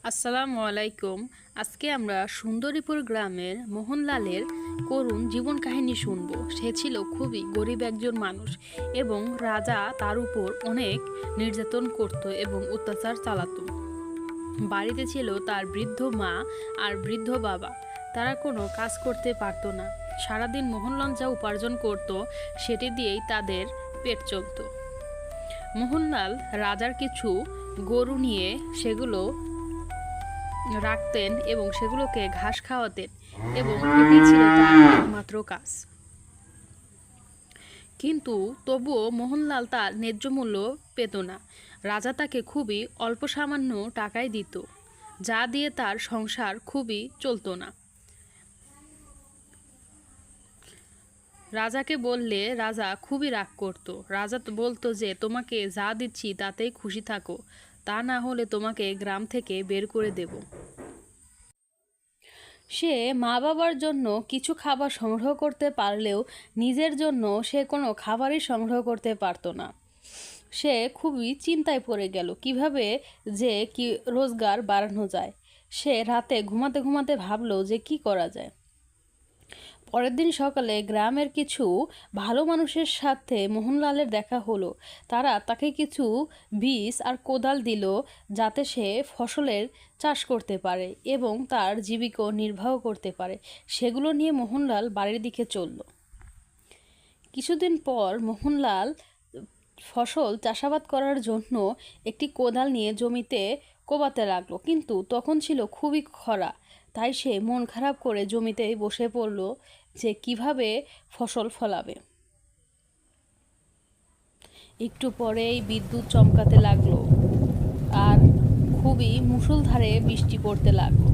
আসসালামু আলাইকুম। আজকে আমরা সুন্দরীপুর গ্রামের মোহনলালের করুণ জীবন কাহিনী শুনব। সে ছিল খুবই গরিব একজন মানুষ এবং রাজা তার উপর অনেক নির্যাতন করত এবং অত্যাচার চালাতো। বাড়িতে ছিল তার বৃদ্ধ মা আর বৃদ্ধ বাবা। তারা কোনো কাজ করতে পারতো না। সারাদিন মোহনলাল যা উপার্জন করত সেটি দিয়েই তাদের পেট চলত। মোহনলাল রাজার কিছু গরু নিয়ে সেগুলো রাখতেন এবং সেগুলোকে ঘাস খাওয়াতেন এবং এটি ছিল তার একমাত্র কাজ। কিন্তু তবুও মোহনলাল তার ন্যায্য মূল্য পেত না। রাজা তাকে খুবই অল্প সামান্য টাকাই দিত, যা দিয়ে তার সংসার খুবই চলতো না। রাজাকে বললে রাজা খুবই রাগ করত। রাজা বলতো যে তোমাকে যা দিচ্ছি তাতেই খুশি থাকো, তা না হলে তোমাকে গ্রাম থেকে বের করে দেব। সে মা বাবার জন্য কিছু খাবার সংগ্রহ করতে পারলেও নিজের জন্য সে কোনো খাবারই সংগ্রহ করতে পারতো না। সে খুবই চিন্তায় পড়ে গেল কিভাবে যে কি রোজগার বাড়ানো যায়। সে রাতে ঘুমাতে ঘুমাতে ভাবলো যে কি করা যায়। পরের দিন সকালে গ্রামের কিছু ভালো মানুষের সাথে মোহনলালের দেখা হলো। তারা তাকে কিছু বীজ আর কোদাল দিল যাতে সে ফসলের চাষ করতে পারে এবং তার জীবিকা নির্বাহ করতে পারে। সেগুলো নিয়ে মোহনলাল বাড়ির দিকে চলল। কিছুদিন পর মোহনলাল ফসল চাষাবাদ করার জন্য একটি কোদাল নিয়ে জমিতে কোবাতে লাগলো, কিন্তু তখন ছিল খুবই খরা। তাই সে মন খারাপ করে জমিতেই বসে পড়ল যে কিভাবে ফসল ফলাবে। একটু পরেই বিদ্যুৎ চমকাতে লাগলো আর খুবই মুষলধারে বৃষ্টি পড়তে লাগলো।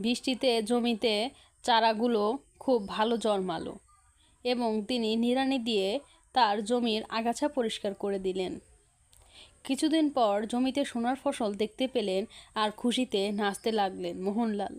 বৃষ্টিতে জমিতে চারাগুলো খুব ভালো জন্মালো এবং তিনি নিড়ানি দিয়ে তার জমির আগাছা পরিষ্কার করে দিলেন। কিছুদিন পর জমিতে সোনার ফসল দেখতে পেলেন আর খুশিতে নাচতে লাগলেন মোহনলাল।